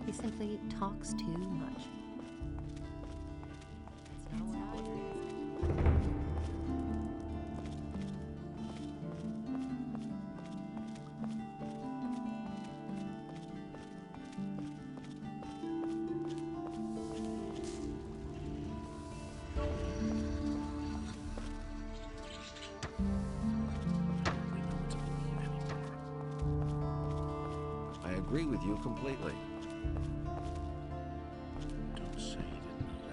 He simply talks too much. That's not what I do. I agree with you completely. Don't say you didn't know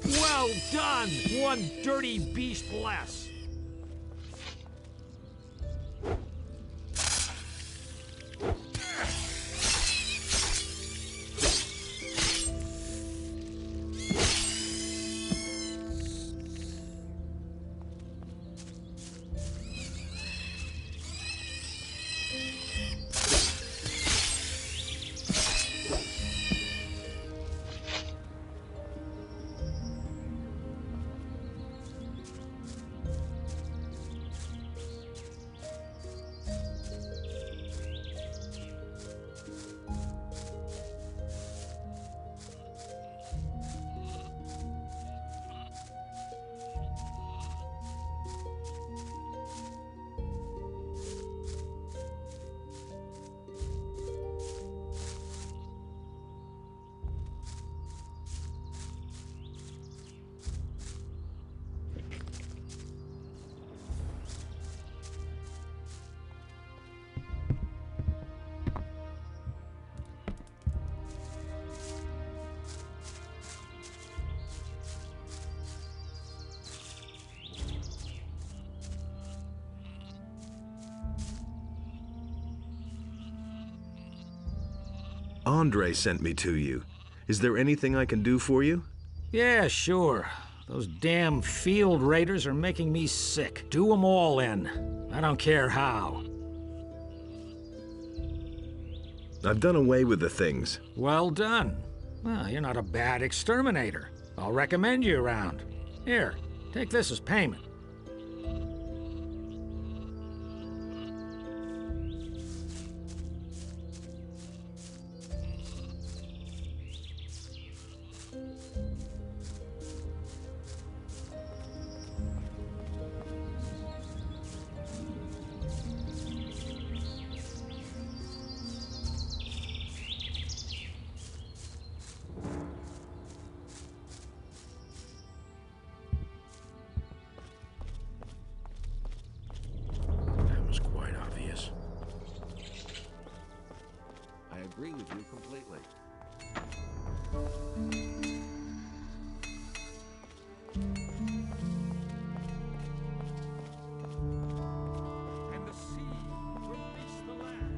Well done! One dirty beast less. Andre sent me to you. Is there anything I can do for you? Yeah, sure. Those damn field raiders are making me sick. Do them all in. I don't care how. I've done away with the things. Well done. Well, you're not a bad exterminator. I'll recommend you around. Here, take this as payment. with you completely. And the sea release the land.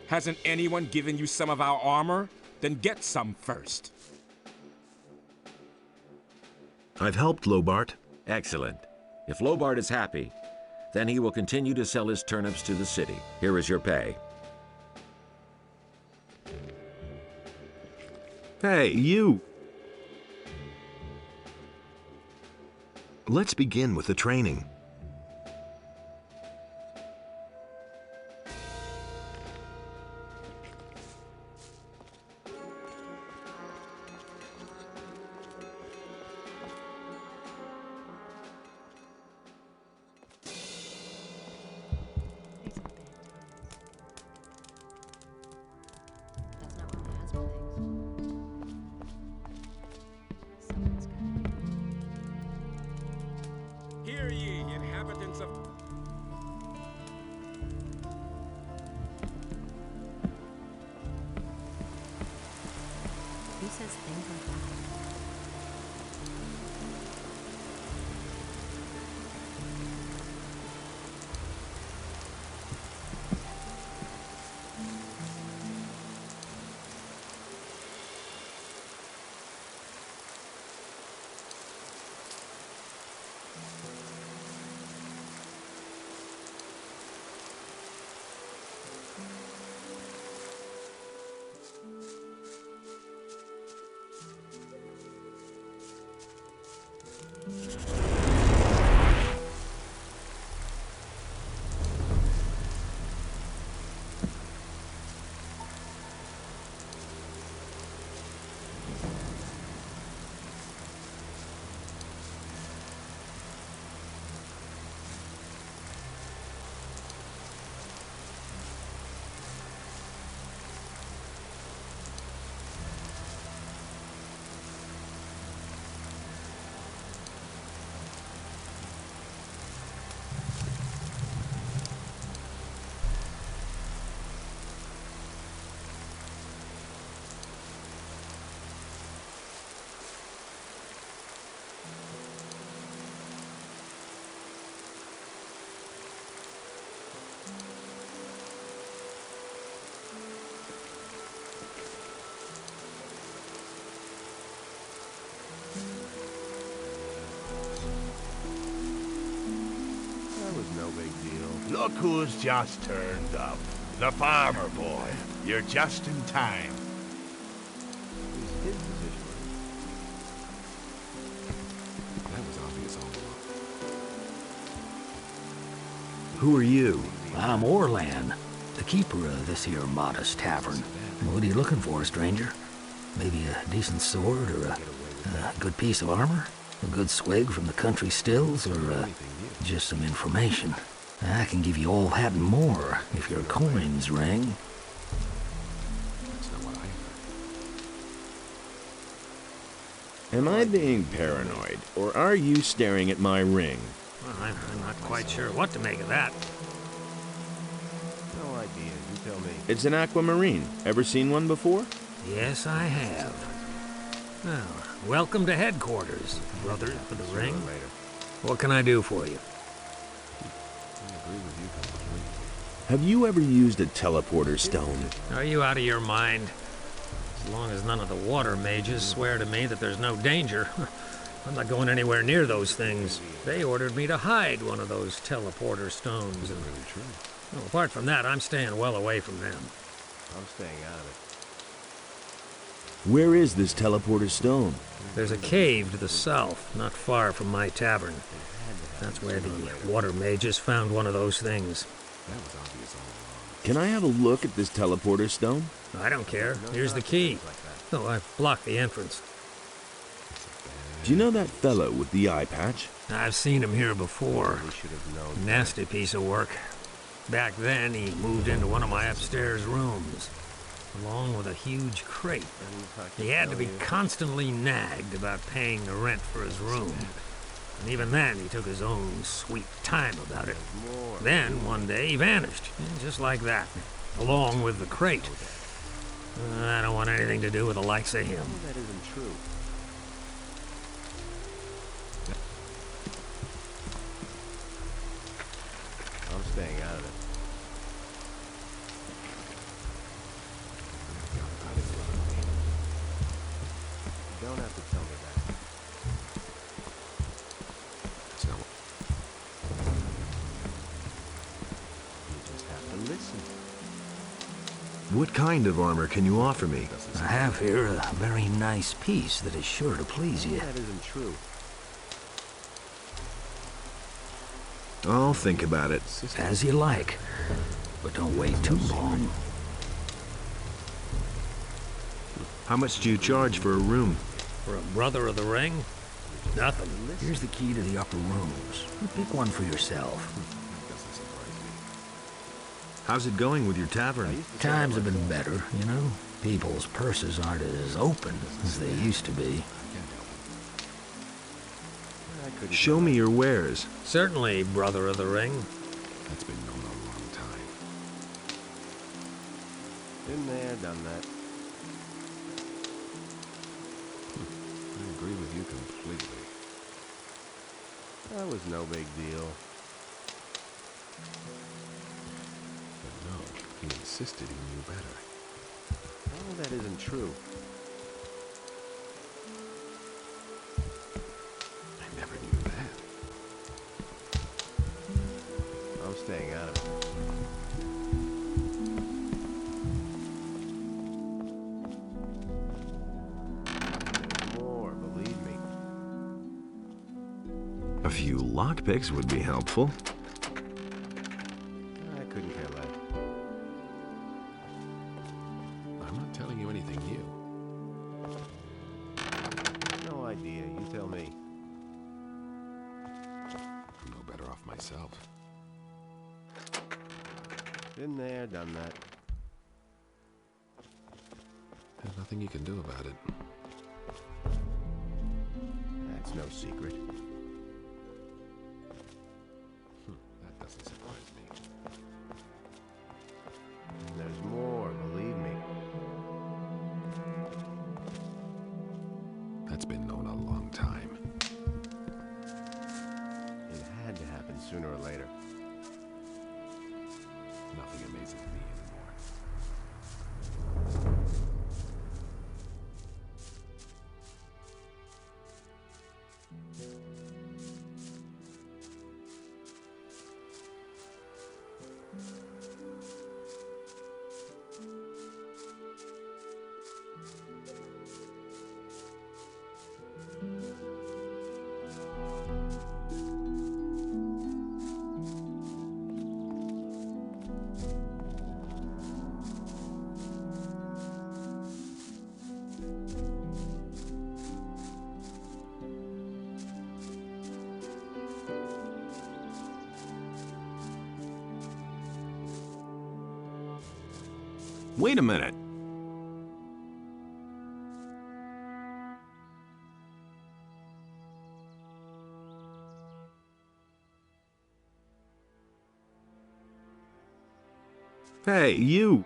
Hasn't anyone given you some of our armor? Then get some first. I've helped Lobart. Excellent. If Lobart is happy, then he will continue to sell his turnips to the city. Here is your pay. Hey, you! Let's begin with the training. These are bad times. That's not what my husband thinks. Someone's got Hear ye, inhabitants of... Who says things like that? That was no big deal. Look who's just turned up. The farmer boy. You're just in time. It was his decision. That was obvious all along. Who are you? I'm Orlan, the keeper of this here modest tavern. What are you looking for, stranger? Maybe a decent sword or a good piece of armor? A good swig from the country stills or just some information? I can give you all that and more if your coins ring. That's not what I heard. Am I being paranoid, or are you staring at my ring? Well, I'm not quite sure what to make of that. No idea. You tell me. It's an aquamarine. Ever seen one before? Yes, I have. Well, welcome to headquarters, brother for the ring. Later. What can I do for you? I agree with you completely. Have you ever used a teleporter stone? Are you out of your mind? As long as none of the water mages swear to me that there's no danger, I'm not going anywhere near those things. They ordered me to hide one of those teleporter stones. And, Really true. well, apart from that, I'm staying well away from them. I'm staying out of it. Where is this teleporter stone? There's a cave to the south, not far from my tavern. That's where the water mages found one of those things. That was obvious all along. Can I have a look at this teleporter stone? I don't care. Here's the key. Oh, I've blocked the entrance. Do you know that fellow with the eye patch? I've seen him here before. We should have known. Nasty piece of work. Back then, he moved into one of my upstairs rooms. along with a huge crate. He had to be constantly nagged about paying the rent for his room. And even then, he took his own sweet time about it. Then, one day, he vanished, just like that, along with the crate. I don't want anything to do with the likes of him. That isn't true. I'm staying out of it. You don't have to tell me that. You just have to listen. What kind of armor can you offer me? I have here a very nice piece that is sure to please you. That isn't true. I'll think about it. As you like, but don't wait too long. How much do you charge for a room? For a brother of the ring? Nothing. Here's the key to the upper rooms. You pick one for yourself. How's it going with your tavern? Times have been better, you know? People's purses aren't as open as they used to be. Show me your wares. Certainly, brother of the ring. That's been known a long time. Been there, done that. I agree with you completely. That was no big deal. But no, he insisted he knew better. Oh, that isn't true. I never knew that. I'm staying out of it. There's more, believe me. A few lockpicks would be helpful. I couldn't care less. I'm not telling you anything new. No idea, you tell me. I'm no better off myself. Been there, done that. There's nothing you can do about it. That's no secret. That doesn't surprise me. There's more, believe me. That's been known a long time. It had to happen sooner or later. Nothing amazes me anymore. Wait a minute. Hey, you!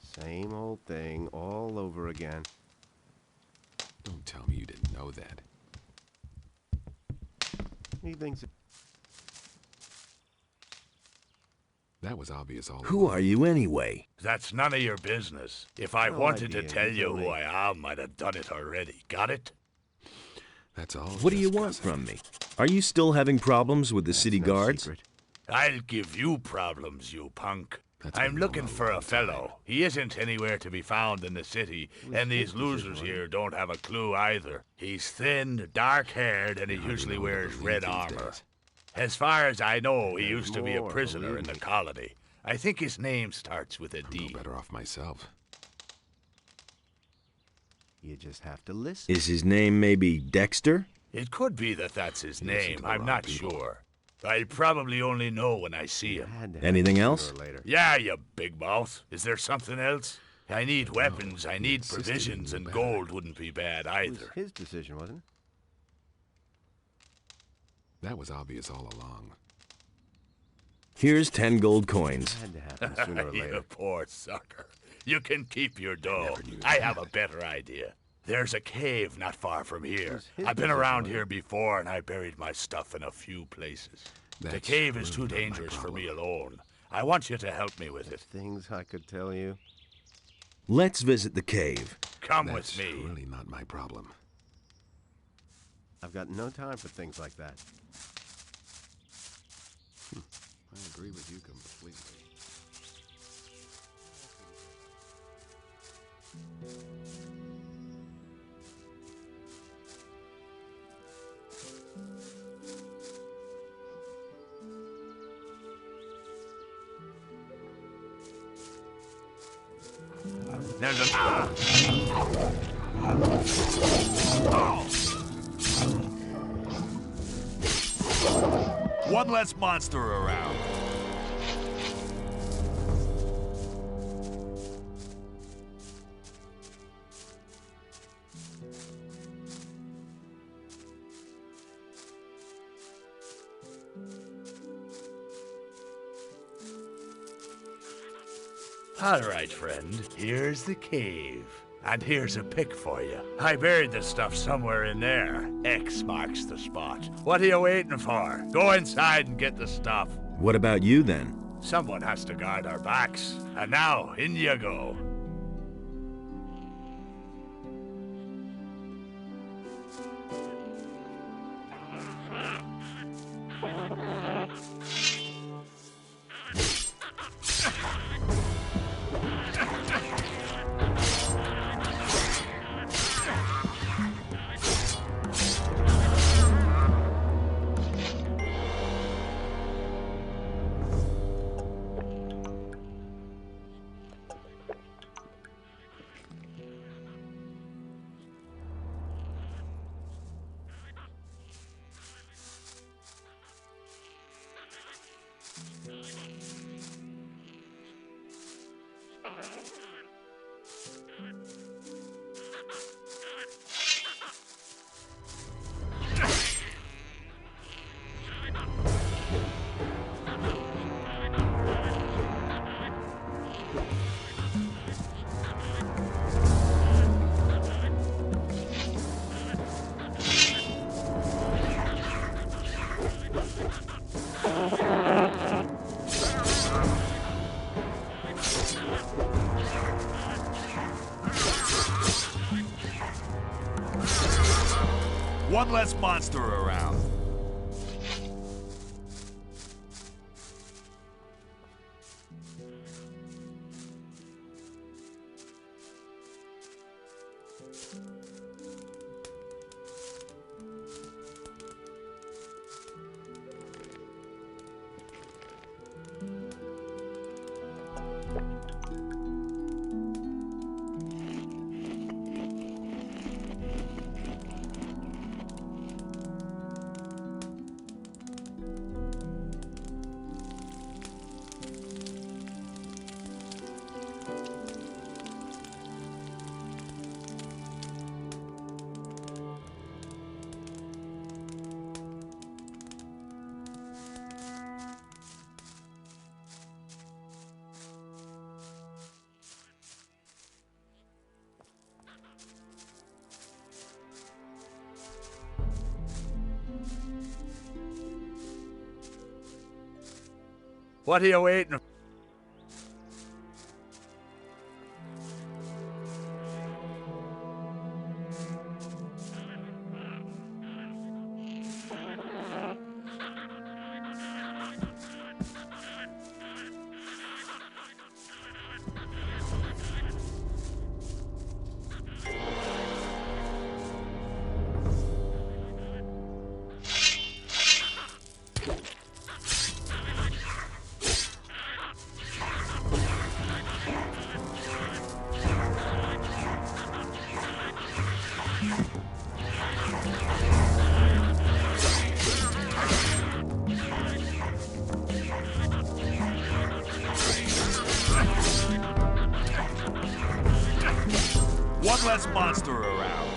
Same old thing all over again. Don't tell me you didn't know that. He thinks it. That was obvious all Who along. are you anyway? That's none of your business. If I No wanted to idea, tell you tell who me. I am, I'd have done it already. Got it? That's all. What do you just want gossip. from me? Are you still having problems with the That's city no guards? secret. I'll give you problems, you punk. That's I'm been looking known a for a long fellow. time. He isn't anywhere to be found in the city, and these losers here don't have a clue either. He's thin, dark-haired, and he Hardly usually know what to wears believe red these armor. days. As far as I know, he There's used to be a more, prisoner believe in the me. colony. I think his name starts with a I'm D. no better off myself. You just have to listen. Is his name maybe Dexter? It could be that that's his You listen name. to the I'm wrong not people. sure. I probably only know when I see You him. had to Anything happen else? sooner or later. Yeah, you big mouth. Is there something else? I need weapons, I need insisted provisions, you and knew gold wouldn't be bad It was either. his decision, wasn't it? That was obvious all along. Here's 10 gold coins. It had to happen sooner or You later. poor sucker. You can keep your dough. never knew I that. have a better idea. There's a cave not far from here. was his I've been decision, around wasn't here it? before, and I buried my stuff in a few places. The That's cave is really too not my dangerous for me problem. alone. I want you to help me with it. Things I could tell you. Let's visit the cave. Come That's with me. really not my problem. I've got no time for things like that. I agree with you completely. There's a... One less monster around. All right, friend. Here's the cave. And here's a pick for you. I buried the stuff somewhere in there. X marks the spot. What are you waiting for? Go inside and get the stuff. What about you then? Someone has to guard our backs. And now, in you go. One less monster around. What are you waiting for? One less monster around.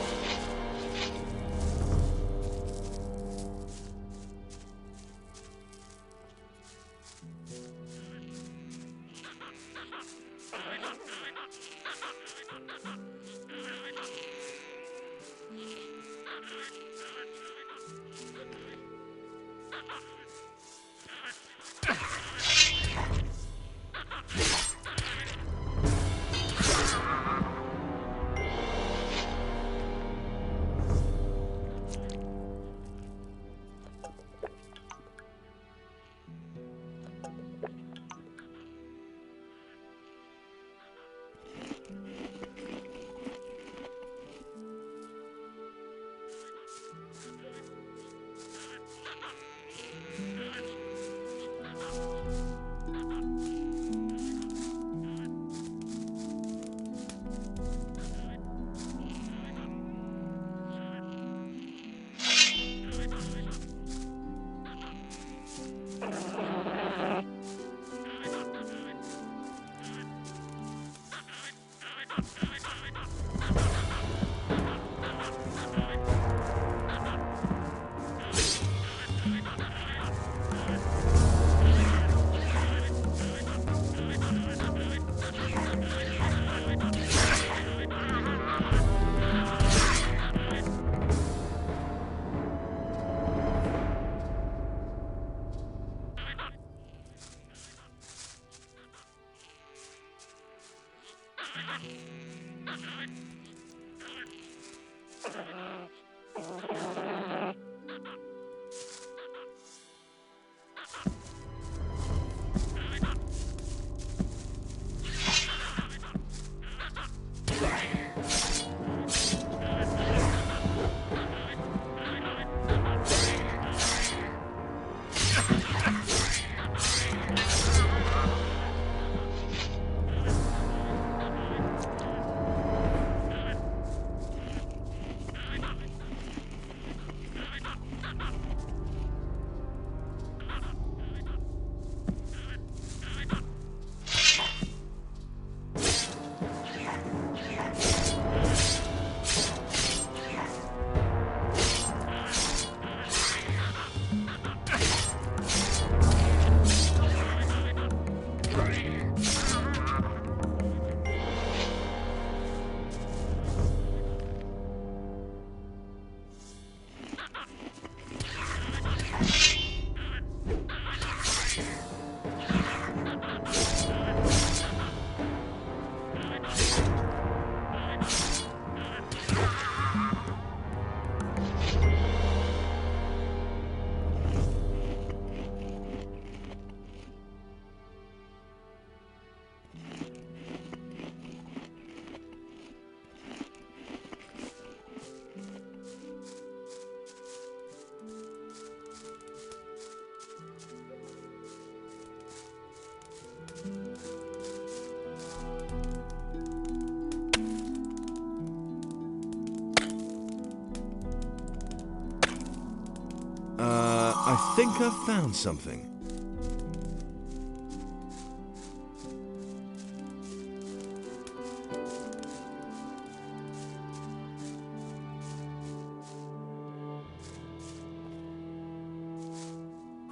I think I've found something.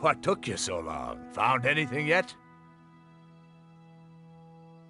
What took you so long? Found anything yet?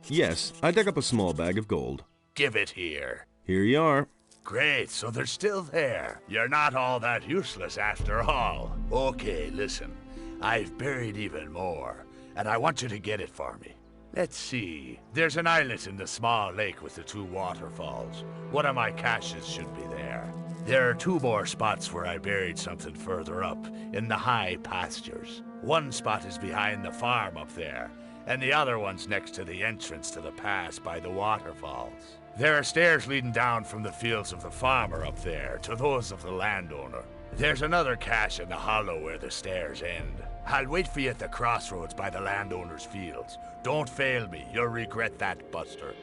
Yes, I dug up a small bag of gold. Give it here. Here you are. Great, so they're still there. You're not all that useless after all. Okay, listen. I've buried even more, and I want you to get it for me. Let's see. There's an islet in the small lake with the two waterfalls. One of my caches should be there. There are two more spots where I buried something further up, in the high pastures. One spot is behind the farm up there, and the other one's next to the entrance to the pass by the waterfalls. There are stairs leading down from the fields of the farmer up there to those of the landowner. There's another cache in the hollow where the stairs end. I'll wait for you at the crossroads by the landowner's fields. Don't fail me, you'll regret that, Buster.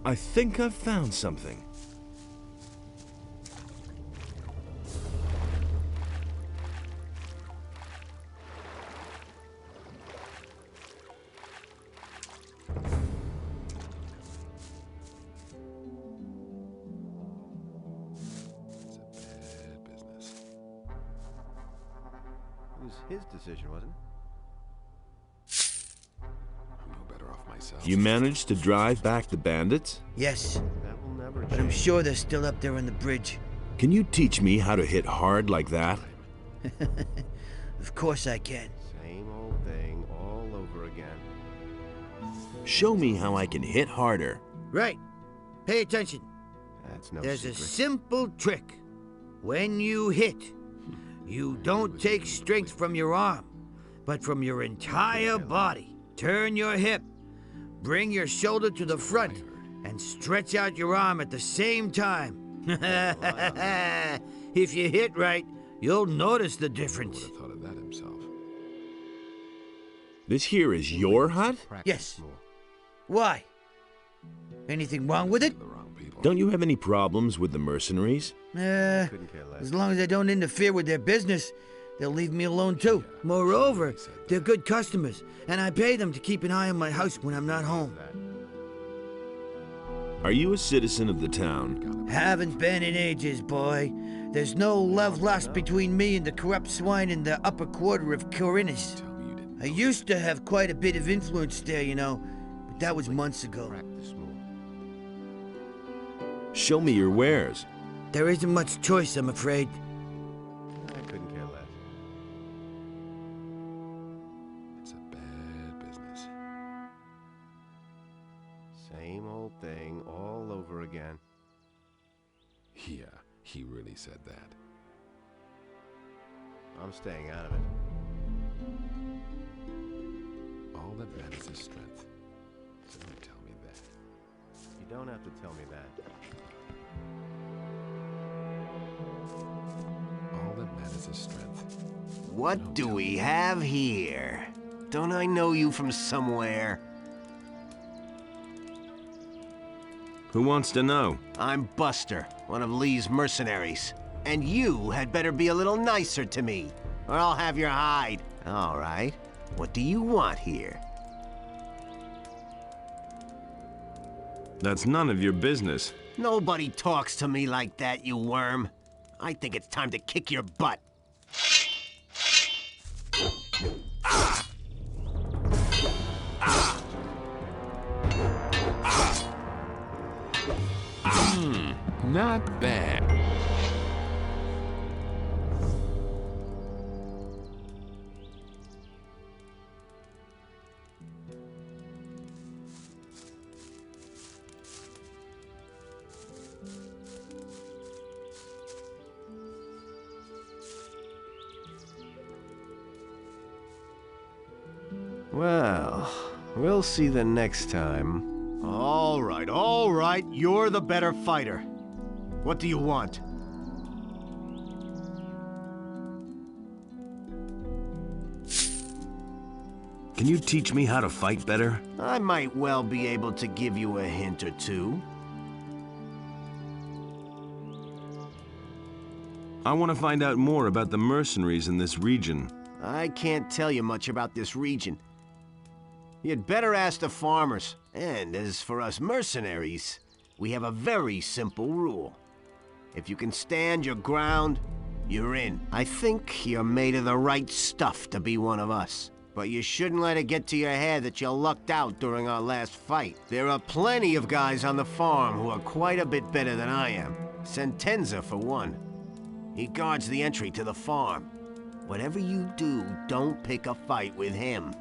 I think I've found something. It was his decision, wasn't it? I'm no better off myself. You managed to drive back the bandits? Yes, That will never change. but I'm sure they're still up there on the bridge. Can you teach me how to hit hard like that? Of course I can. Same old thing all over again. Show me how I can hit harder. Right. Pay attention. That's no There's secret. a simple trick. When you hit, you don't take strength from your arm, but from your entire body. Turn your hip, bring your shoulder to the front, and stretch out your arm at the same time. If you hit right, you'll notice the difference. Would have thought of that himself. This here is your hut? Yes. More. Why? Anything wrong with it? The wrong people. Don't you have any problems with the mercenaries? Couldn't care less. As long as I don't interfere with their business, they'll leave me alone too. Moreover, they're good customers, and I pay them to keep an eye on my house when I'm not home. Are you a citizen of the town? Haven't been in ages, boy. There's no love lost between me and the corrupt swine in the upper quarter of Corinthus. Tell me you didn't. I used to have quite a bit of influence there, you know, but that was months ago. Practice more. Show me your wares. There isn't much choice, I'm afraid. I couldn't care less. It's a bad business. Same old thing all over again. Yeah, he really said that. I'm staying out of it. All that matters is strength. Don't tell me that. You don't have to tell me that. All that matters is strength. What do we have here? Don't I know you from somewhere? Who wants to know? I'm Buster, one of Lee's mercenaries. And you had better be a little nicer to me, or I'll have your hide. All right. What do you want here? That's none of your business. Nobody talks to me like that, you worm. I think it's time to kick your butt. Not bad. Well, we'll see the next time. All right, you're the better fighter. What do you want? Can you teach me how to fight better? I might well be able to give you a hint or two. I want to find out more about the mercenaries in this region. I can't tell you much about this region. You'd better ask the farmers. And as for us mercenaries, we have a very simple rule. If you can stand your ground, you're in. I think you're made of the right stuff to be one of us. But you shouldn't let it get to your head that you lucked out during our last fight. There are plenty of guys on the farm who are quite a bit better than I am. Sentenza, for one. He guards the entry to the farm. Whatever you do, don't pick a fight with him.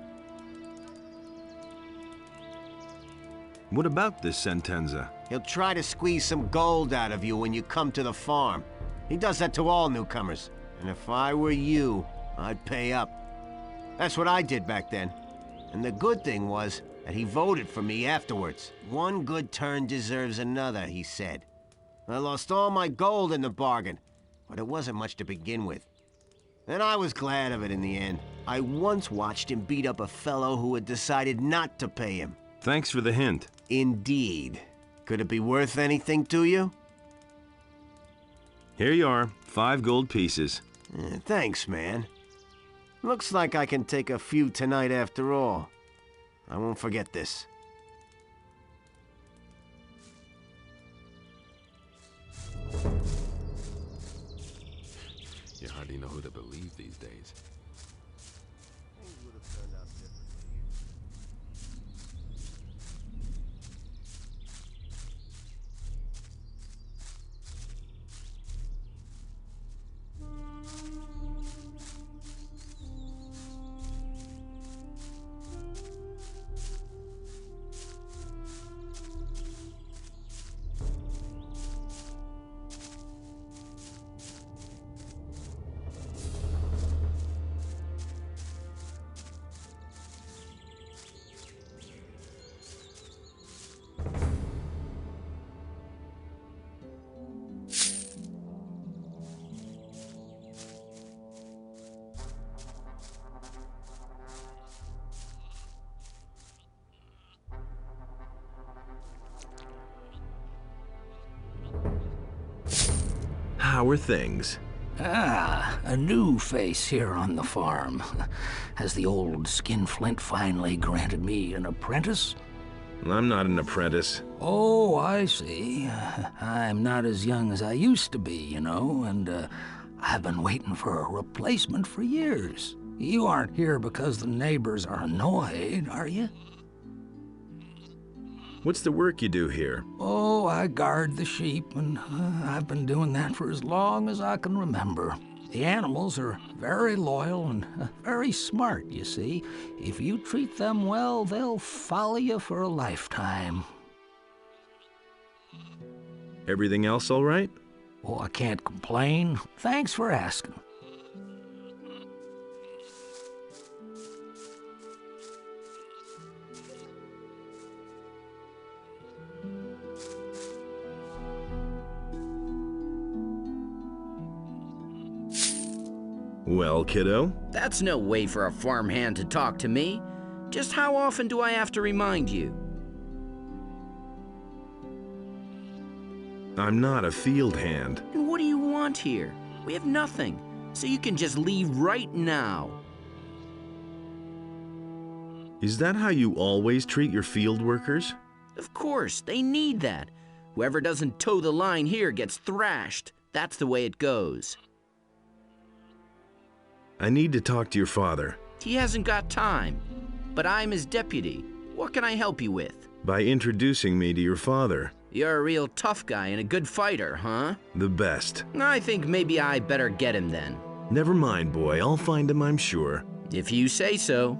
What about this Sentenza? He'll try to squeeze some gold out of you when you come to the farm. He does that to all newcomers. And if I were you, I'd pay up. That's what I did back then. And the good thing was that he voted for me afterwards. One good turn deserves another, he said. I lost all my gold in the bargain, but it wasn't much to begin with. And I was glad of it in the end. I once watched him beat up a fellow who had decided not to pay him. Thanks for the hint. Indeed. Could it be worth anything to you? Here you are, 5 gold pieces. Thanks, man. Looks like I can take a few tonight after all. I won't forget this. You hardly know who to believe these days. Things would have turned out differently. How are things? Ah, a new face here on the farm. Has the old skinflint finally granted me an apprentice? I'm not an apprentice. Oh, I see. I'm not as young as I used to be, you know, and I've been waiting for a replacement for years. You aren't here because the neighbors are annoyed, are you? What's the work you do here? Oh, I guard the sheep, and I've been doing that for as long as I can remember. The animals are very loyal and very smart, you see. If you treat them well, they'll follow you for a lifetime. Everything else all right? Oh, I can't complain. Thanks for asking. Well, kiddo? That's no way for a farmhand to talk to me. Just how often do I have to remind you? I'm not a field hand. And what do you want here? We have nothing, so you can just leave right now. Is that how you always treat your field workers? Of course, they need that. Whoever doesn't toe the line here gets thrashed. That's the way it goes. I need to talk to your father. He hasn't got time, but I'm his deputy. What can I help you with? By introducing me to your father. You're a real tough guy and a good fighter, huh? The best. I think maybe I better get him then. Never mind, boy. I'll find him, I'm sure. If you say so.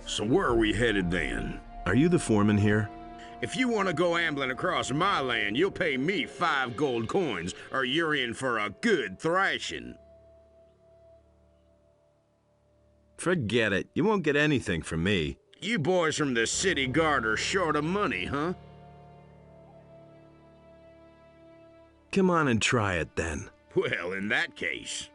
So where are we headed then? Are you the foreman here? If you want to go ambling across my land, you'll pay me 5 gold coins, or you're in for a good thrashing. Forget it. You won't get anything from me. You boys from the city guard are short of money, huh? Come on and try it then. Well, in that case...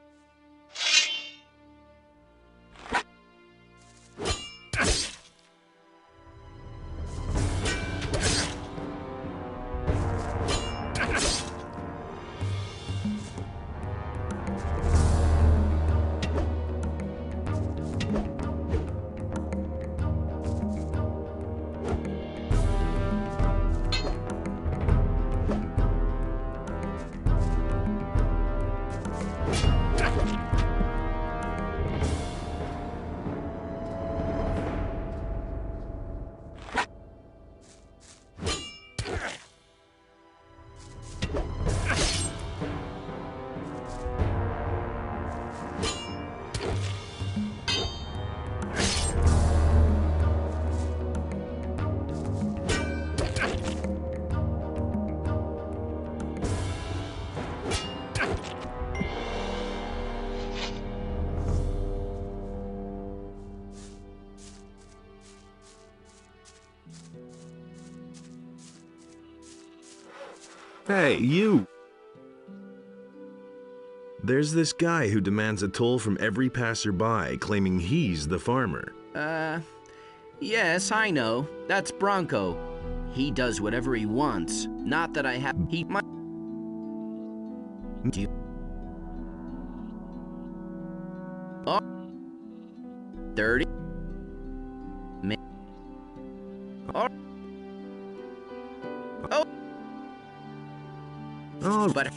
Hey, you! There's this guy who demands a toll from every passerby, claiming he's the farmer. Yes, I know. That's Bronco. He does whatever he wants. Not that I have... He might... Do you... Oh. 30... Oh. Oh. Oh, but...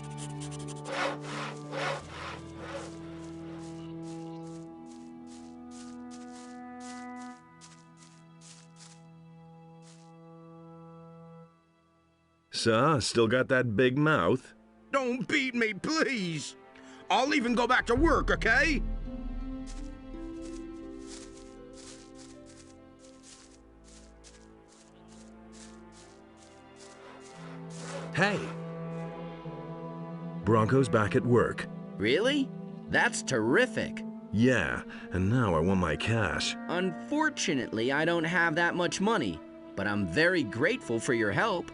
So, still got that big mouth? Don't beat me, please. I'll even go back to work, okay? Hey! Bronco's back at work. Really? That's terrific. Yeah, and now I want my cash. Unfortunately, I don't have that much money, but I'm very grateful for your help.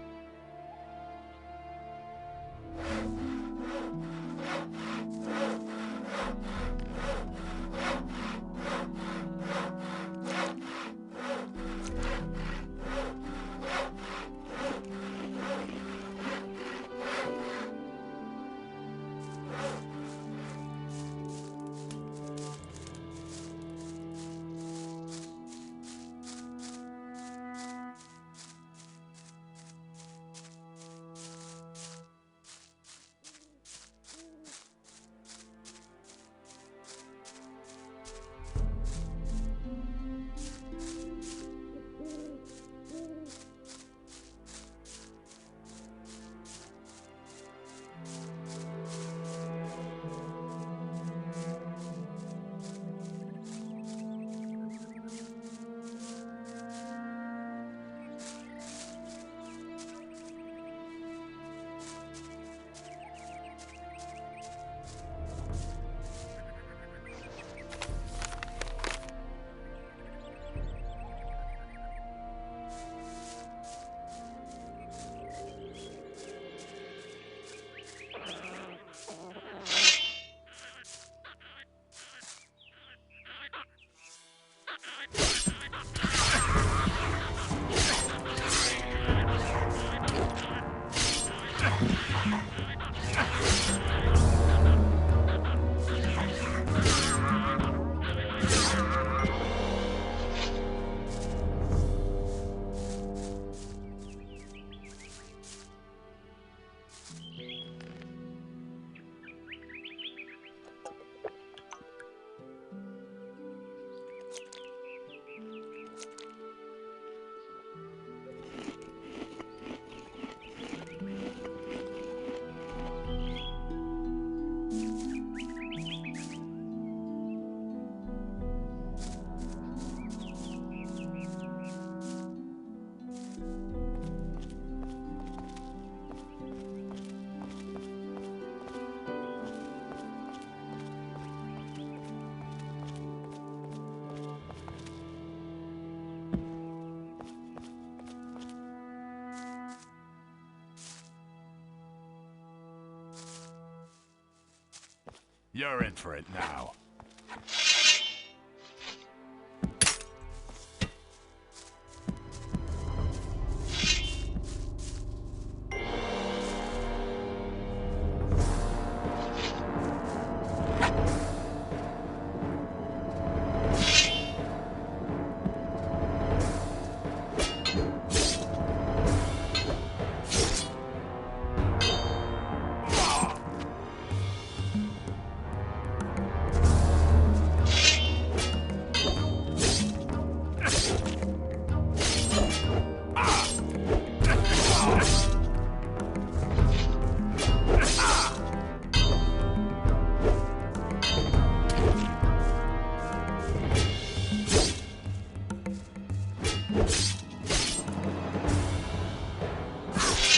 You're in for it now.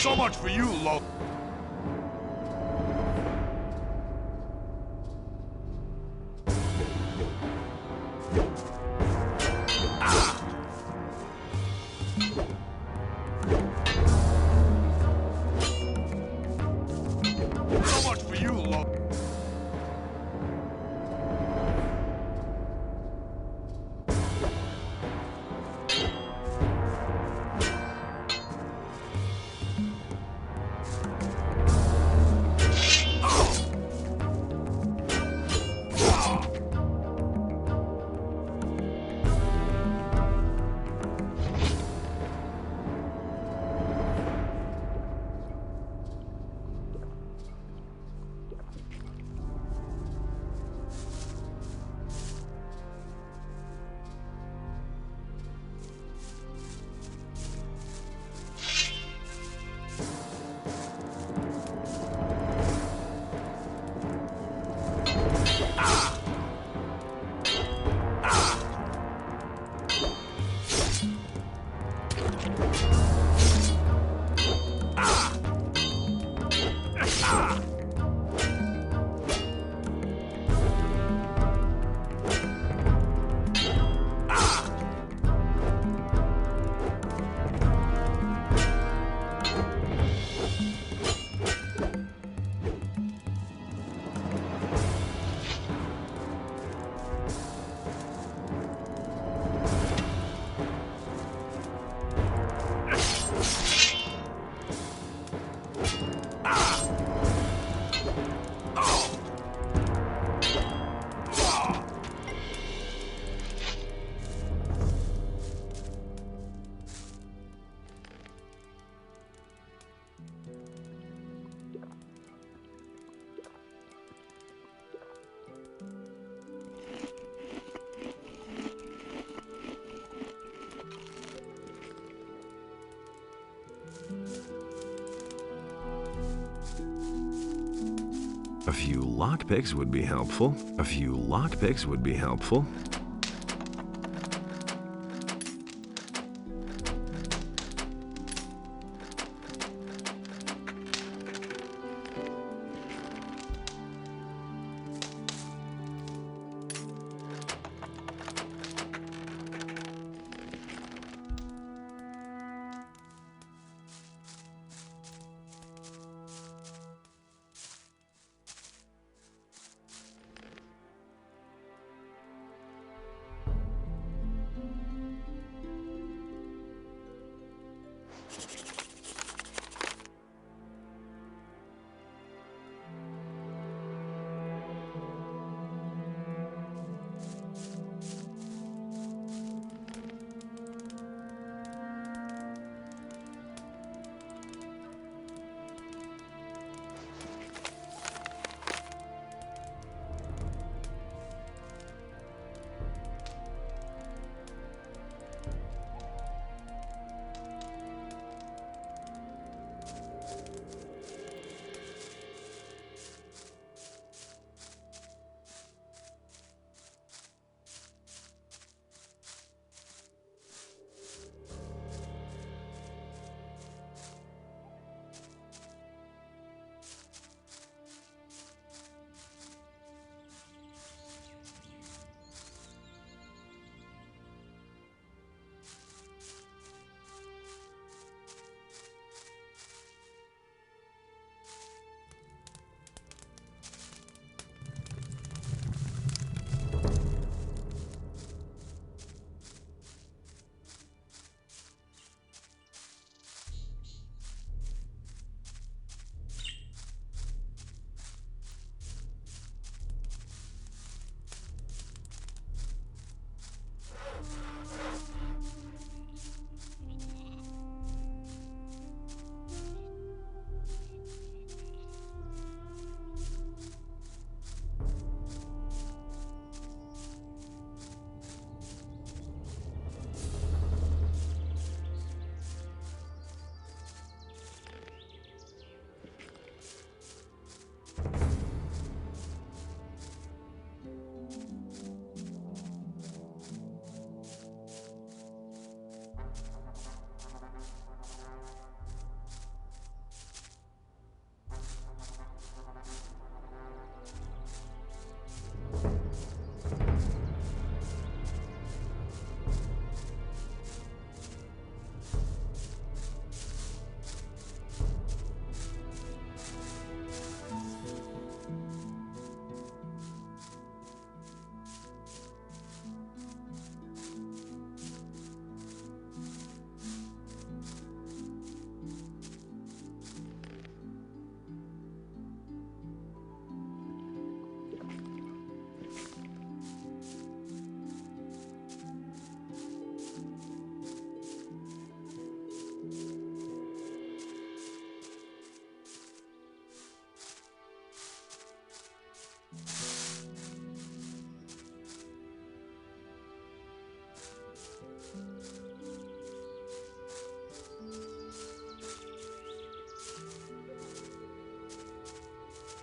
So much for you, Lo. A few lockpicks would be helpful. A few lockpicks would be helpful.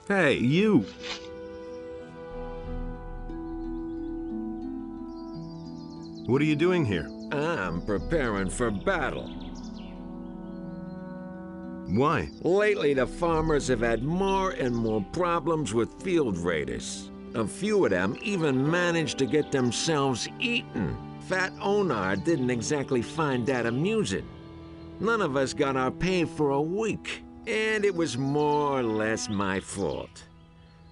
Hey, you! What are you doing here? I'm preparing for battle. Why? Lately, the farmers have had more and more problems with field raiders. A few of them even managed to get themselves eaten. Fat NotR didn't exactly find that amusing. None of us got our pay for a week, and it was more or less my fault.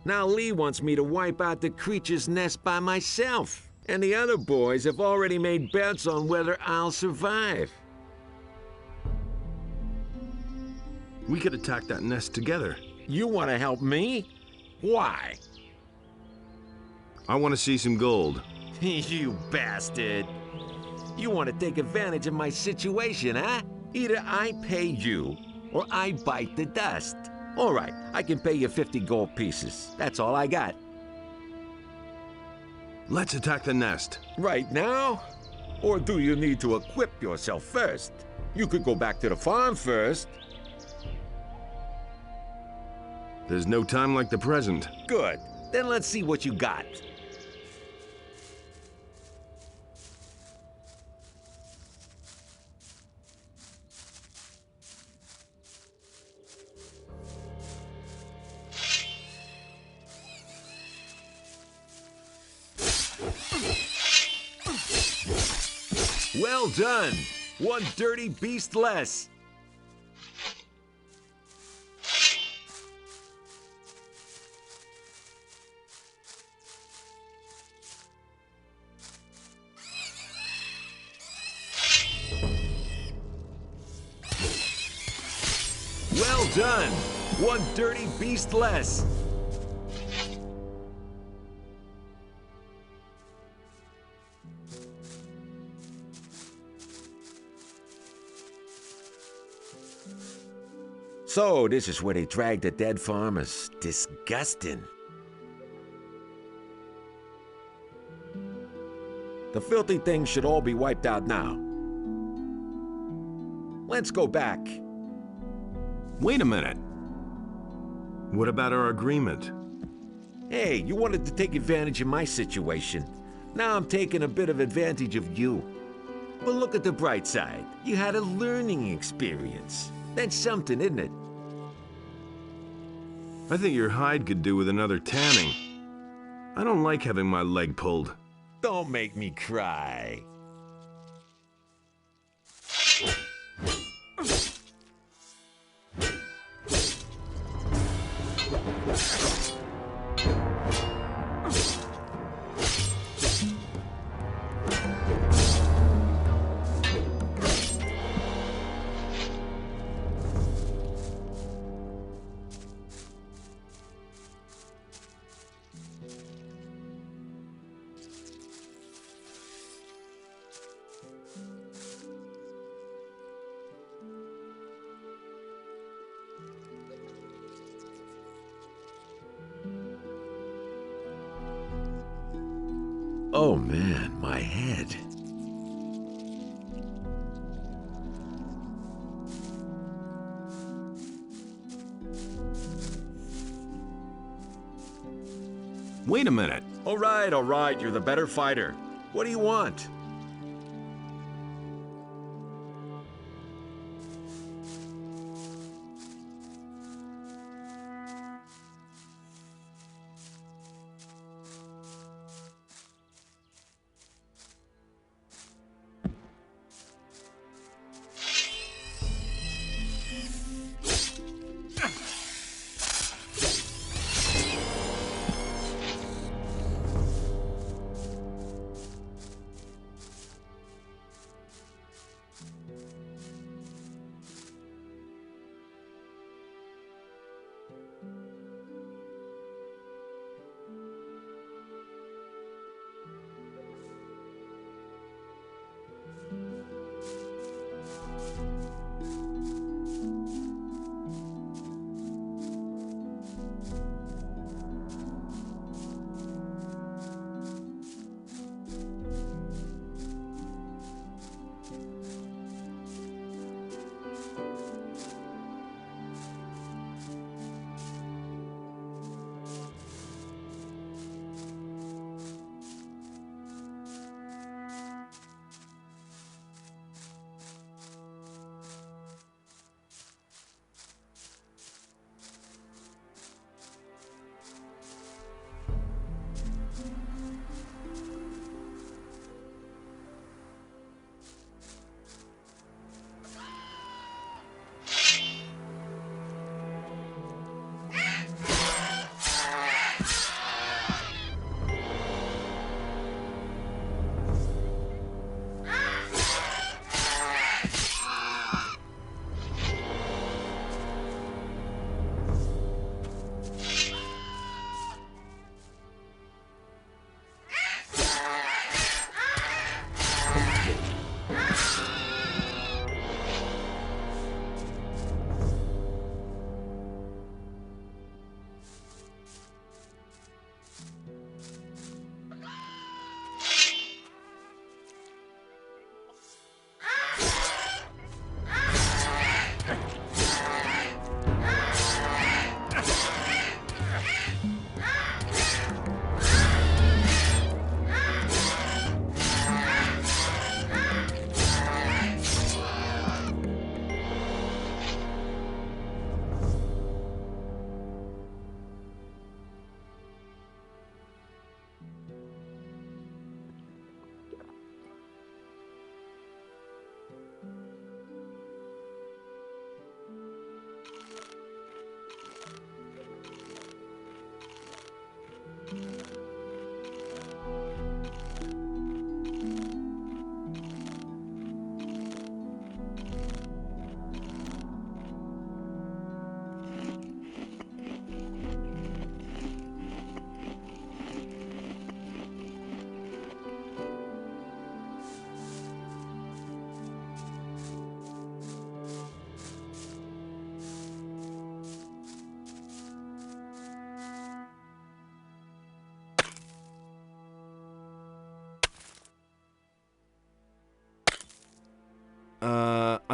Now Lee wants me to wipe out the creature's nest by myself, and the other boys have already made bets on whether I'll survive. We could attack that nest together. You want to help me? Why? I want to see some gold. You bastard! You want to take advantage of my situation, huh? Either I pay you, or I bite the dust. All right, I can pay you 50 gold pieces. That's all I got. Let's attack the nest. Right now? Or do you need to equip yourself first? You could go back to the farm first. There's no time like the present. Good. Then let's see what you got. Well done. One dirty beast less. Well done. One dirty beast less. So, this is where they drag the dead farmers. Disgusting. The filthy things should all be wiped out now. Let's go back. Wait a minute. What about our agreement? Hey, you wanted to take advantage of my situation. Now I'm taking a bit of advantage of you. But look at the bright side. You had a learning experience. That's something, isn't it? I think your hide could do with another tanning. I don't like having my leg pulled. Don't make me cry. Oh man, my head. Wait a minute. All right, you're the better fighter. What do you want?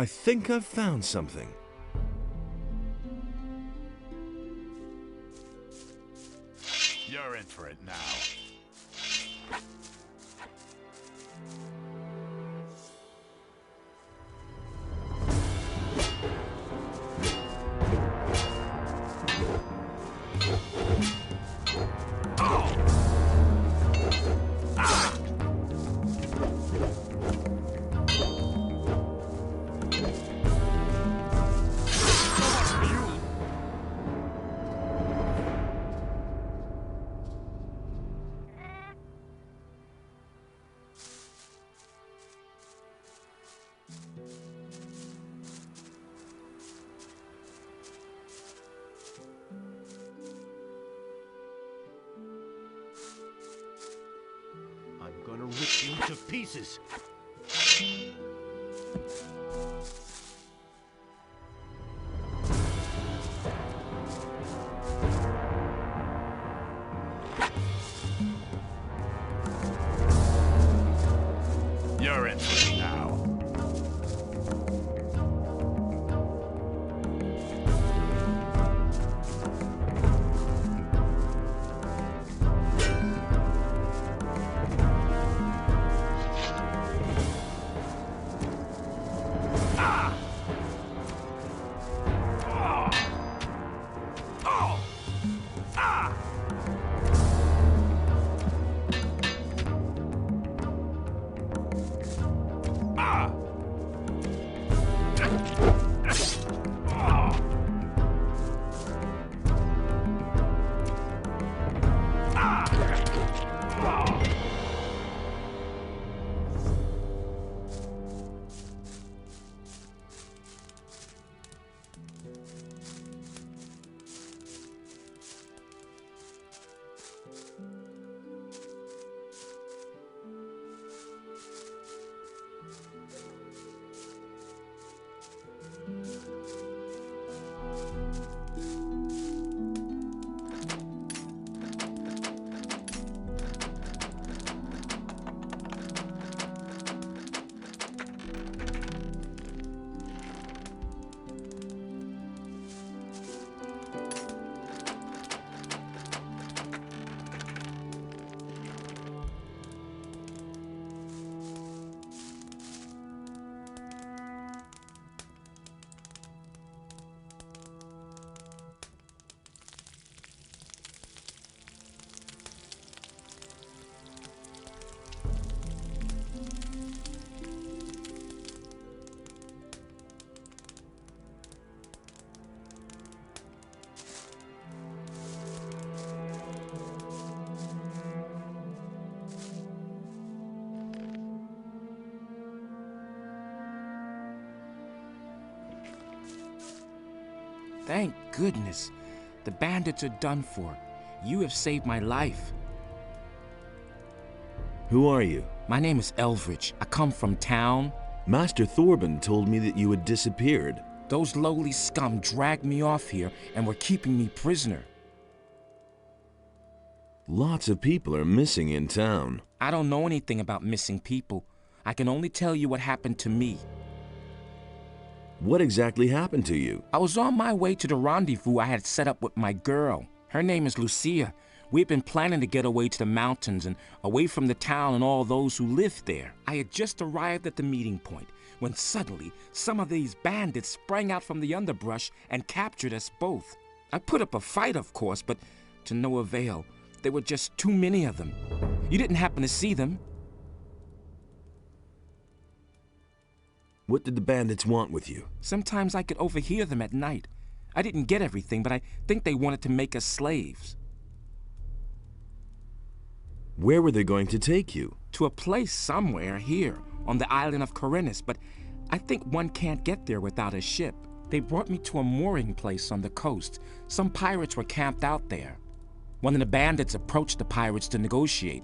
I think I've found something. You're in for it now. I'm gonna rip you to pieces. You're in for it now. Thank goodness. The bandits are done for. You have saved my life. Who are you? My name is Elvridge. I come from town. Master Thorben told me that you had disappeared. Those lowly scum dragged me off here and were keeping me prisoner. Lots of people are missing in town. I don't know anything about missing people. I can only tell you what happened to me. What exactly happened to you? I was on my way to the rendezvous I had set up with my girl. Her name is Lucia. We'd been planning to get away to the mountains and away from the town and all those who lived there. I had just arrived at the meeting point when suddenly some of these bandits sprang out from the underbrush and captured us both. I put up a fight, of course, but to no avail. There were just too many of them. You didn't happen to see them? What did the bandits want with you? Sometimes I could overhear them at night. I didn't get everything, but I think they wanted to make us slaves. Where were they going to take you? To a place somewhere here, on the island of Corinus, but I think one can't get there without a ship. They brought me to a mooring place on the coast. Some pirates were camped out there. One of the bandits approached the pirates to negotiate.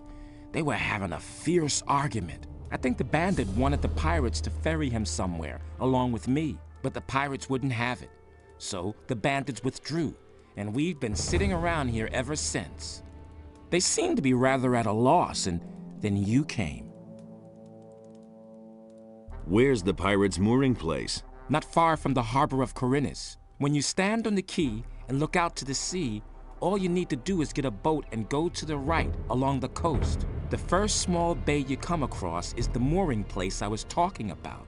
They were having a fierce argument. I think the bandit wanted the pirates to ferry him somewhere, along with me, but the pirates wouldn't have it. So the bandits withdrew, and we've been sitting around here ever since. They seemed to be rather at a loss, and then you came. Where's the pirates' mooring place? not far from the harbor of Corinus. When you stand on the quay and look out to the sea, all you need to do is get a boat and go to the right along the coast. The first small bay you come across is the mooring place I was talking about.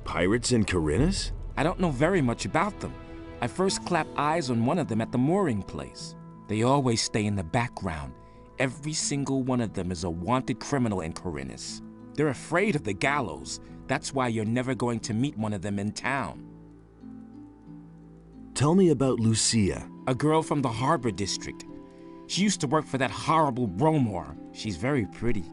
Pirates in Corinus? I don't know very much about them. I first clapped eyes on one of them at the mooring place. They always stay in the background. Every single one of them is a wanted criminal in Corinus. They're afraid of the gallows. That's why you're never going to meet one of them in town. Tell me about Lucia. A girl from the harbor district. She used to work for that horrible Bromor. She's very pretty.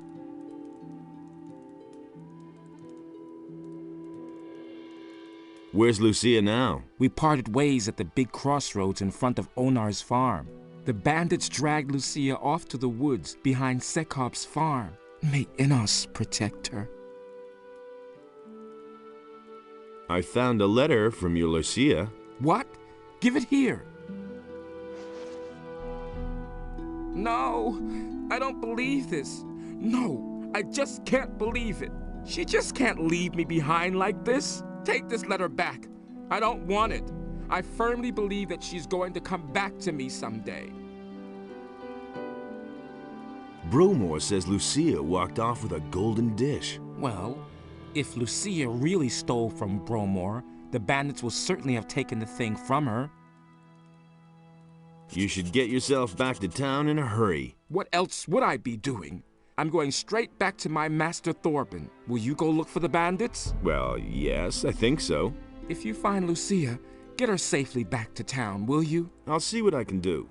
Where's Lucia now? We parted ways at the big crossroads in front of NotR's farm. The bandits dragged Lucia off to the woods behind Sekop's farm. May Innos protect her. I found a letter from your Lucia. What? Give it here. No, I don't believe this. No, I just can't believe it. She just can't leave me behind like this. Take this letter back. I don't want it. I firmly believe that she's going to come back to me someday. Bromor says Lucia walked off with a golden dish. Well, if Lucia really stole from Bromor, the bandits will certainly have taken the thing from her. You should get yourself back to town in a hurry. What else would I be doing? I'm going straight back to my master Thorben. Will you go look for the bandits? Well, yes, I think so. If you find Lucia, get her safely back to town, will you? I'll see what I can do.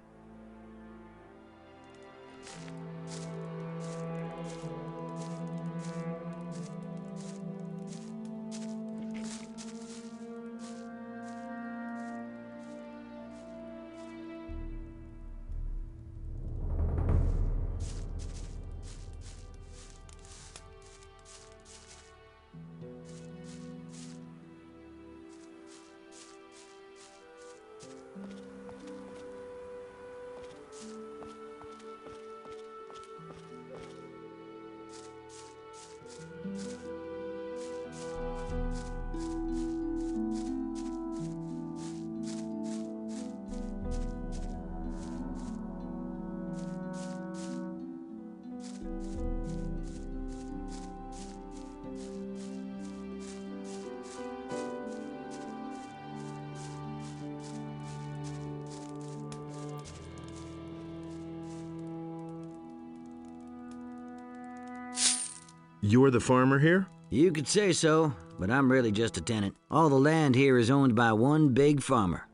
You're the farmer here? You could say so, but I'm really just a tenant. All the land here is owned by one big farmer.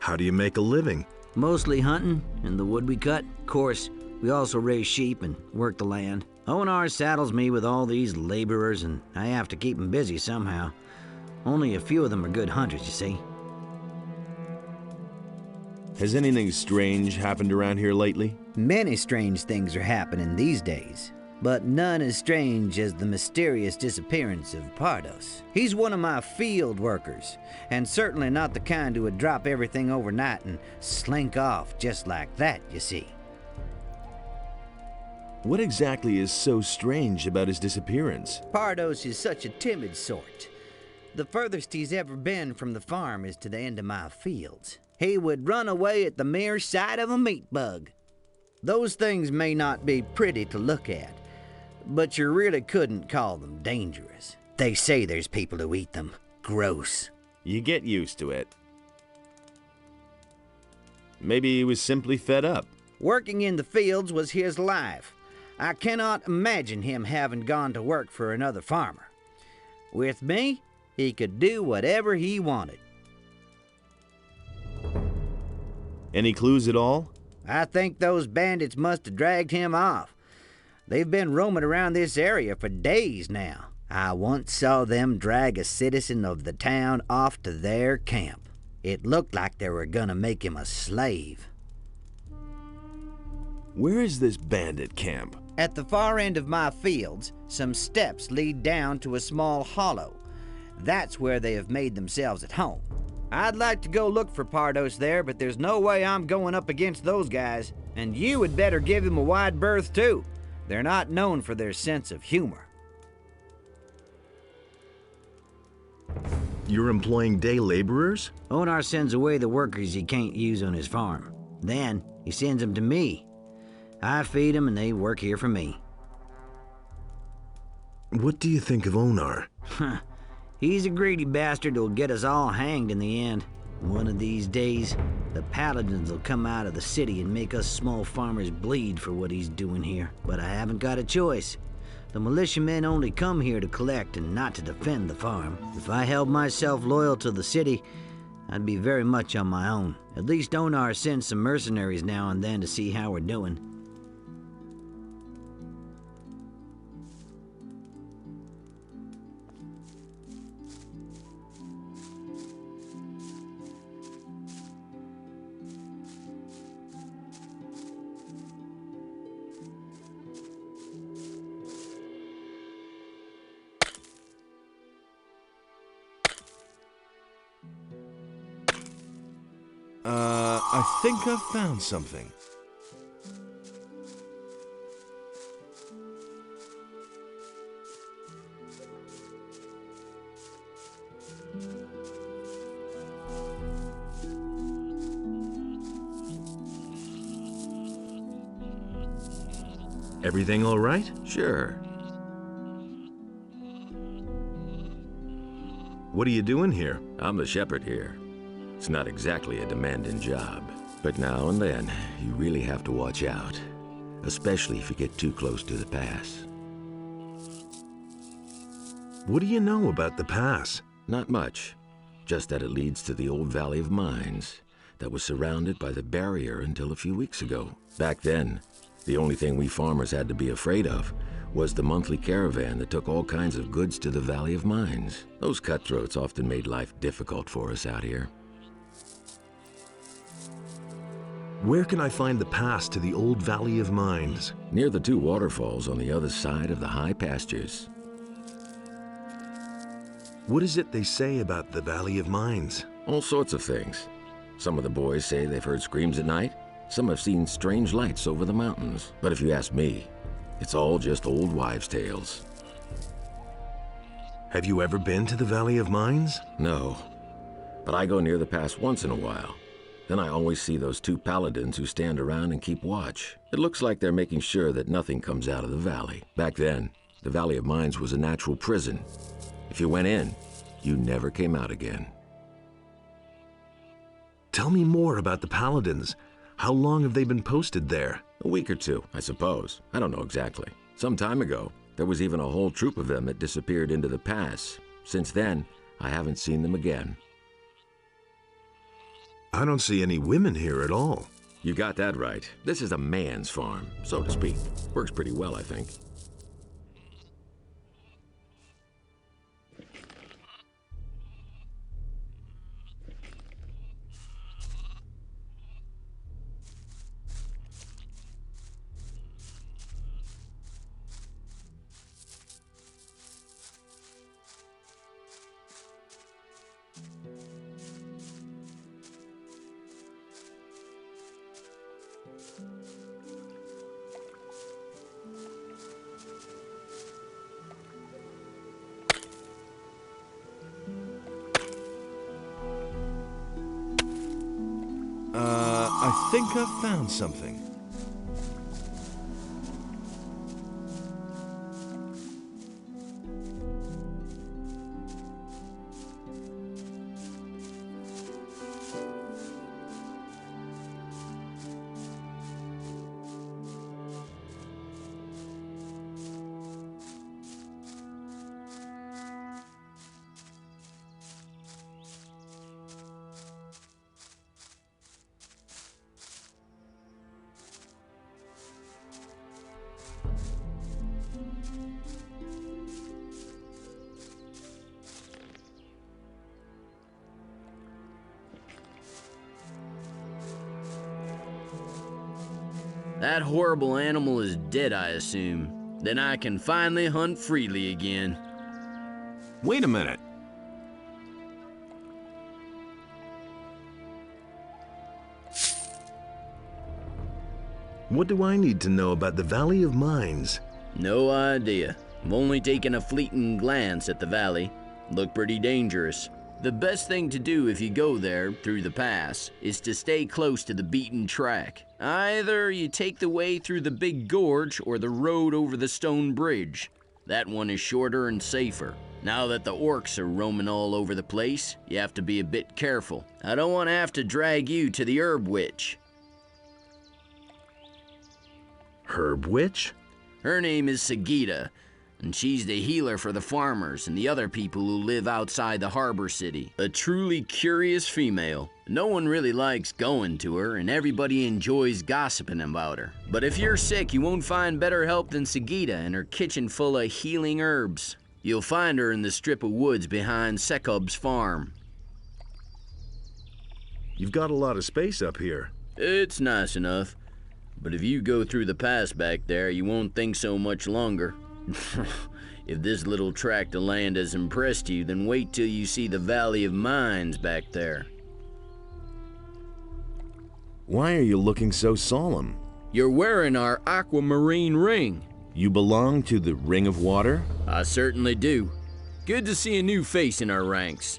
How do you make a living? Mostly hunting and the wood we cut. Of course, we also raise sheep and work the land. NotR saddles me with all these laborers, and I have to keep them busy somehow. Only a few of them are good hunters, you see. Has anything strange happened around here lately? Many strange things are happening these days, but none as strange as the mysterious disappearance of Pardos. He's one of my field workers, and certainly not the kind who would drop everything overnight and slink off just like that, you see. What exactly is so strange about his disappearance? Pardos is such a timid sort. The furthest he's ever been from the farm is to the end of my fields. He would run away at the mere sight of a meat bug. Those things may not be pretty to look at, but you really couldn't call them dangerous. They say there's people who eat them. Gross. You get used to it. Maybe he was simply fed up. Working in the fields was his life. I cannot imagine him having gone to work for another farmer. With me, he could do whatever he wanted. Any clues at all? I think those bandits must have dragged him off. They've been roaming around this area for days now. I once saw them drag a citizen of the town off to their camp. It looked like they were gonna make him a slave. Where is this bandit camp? At the far end of my fields, some steps lead down to a small hollow. That's where they have made themselves at home. I'd like to go look for Pardos there, but there's no way I'm going up against those guys. And you had better give him a wide berth, too. They're not known for their sense of humor. You're employing day laborers? NotR sends away the workers he can't use on his farm. Then, he sends them to me. I feed them and they work here for me. What do you think of NotR? He's a greedy bastard who'll get us all hanged in the end. One of these days, the paladins will come out of the city and make us small farmers bleed for what he's doing here. But I haven't got a choice. The militiamen only come here to collect and not to defend the farm. If I held myself loyal to the city, I'd be very much on my own. At least NotR sends some mercenaries now and then to see how we're doing. I think I've found something. Everything all right? Sure. What are you doing here? I'm the shepherd here. It's not exactly a demanding job, but now and then you really have to watch out, especially if you get too close to the pass. What do you know about the pass? Not much, just that it leads to the old Valley of Mines that was surrounded by the barrier until a few weeks ago. Back then, the only thing we farmers had to be afraid of was the monthly caravan that took all kinds of goods to the Valley of Mines. Those cutthroats often made life difficult for us out here. Where can I find the pass to the old Valley of Mines? Near the two waterfalls on the other side of the high pastures. What is it they say about the Valley of Mines? All sorts of things. Some of the boys say they've heard screams at night. Some have seen strange lights over the mountains. But if you ask me, it's all just old wives' tales. Have you ever been to the Valley of Mines? No, but I go near the pass once in a while. Then I always see those two paladins who stand around and keep watch. It looks like they're making sure that nothing comes out of the valley. Back then, the Valley of Mines was a natural prison. If you went in, you never came out again. Tell me more about the paladins. How long have they been posted there? A week or two, I suppose. I don't know exactly. Some time ago, there was even a whole troop of them that disappeared into the pass. Since then, I haven't seen them again. I don't see any women here at all. You got that right. This is a man's farm, so to speak. Works pretty well, I think. I think I've found something. That horrible animal is dead, I assume. Then I can finally hunt freely again. Wait a minute. What do I need to know about the Valley of Mines? No idea. I've only taken a fleeting glance at the valley. Looked pretty dangerous. The best thing to do if you go there, through the pass, is to stay close to the beaten track. Either you take the way through the big gorge or the road over the stone bridge. That one is shorter and safer. Now that the orcs are roaming all over the place, you have to be a bit careful. I don't want to have to drag you to the herb witch. Herb witch? Her name is Sagita, and she's the healer for the farmers and the other people who live outside the harbor city. A truly curious female. No one really likes going to her, and everybody enjoys gossiping about her. But if you're sick, you won't find better help than Sagita and her kitchen full of healing herbs. You'll find her in the strip of woods behind Sekub's farm. You've got a lot of space up here. It's nice enough. But if you go through the pass back there, you won't think so much longer. If this little tract of land has impressed you, then wait till you see the Valley of Mines back there. Why are you looking so solemn? You're wearing our aquamarine ring. You belong to the Ring of Water? I certainly do. Good to see a new face in our ranks.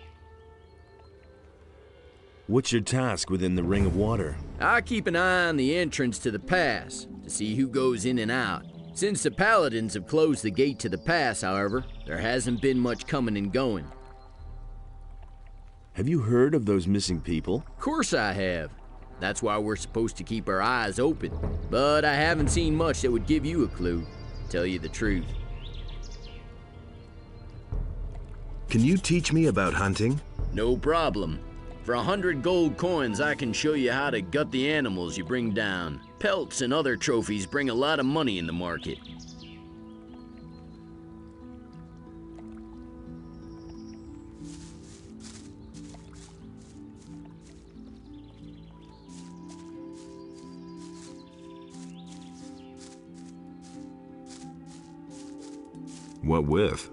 What's your task within the Ring of Water? I keep an eye on the entrance to the pass to see who goes in and out. Since the paladins have closed the gate to the pass, however, there hasn't been much coming and going. Have you heard of those missing people? Of course I have. That's why we're supposed to keep our eyes open. But I haven't seen much that would give you a clue, to tell you the truth. Can you teach me about hunting? No problem. For 100 gold coins, I can show you how to gut the animals you bring down. Pelts and other trophies bring a lot of money in the market. What with?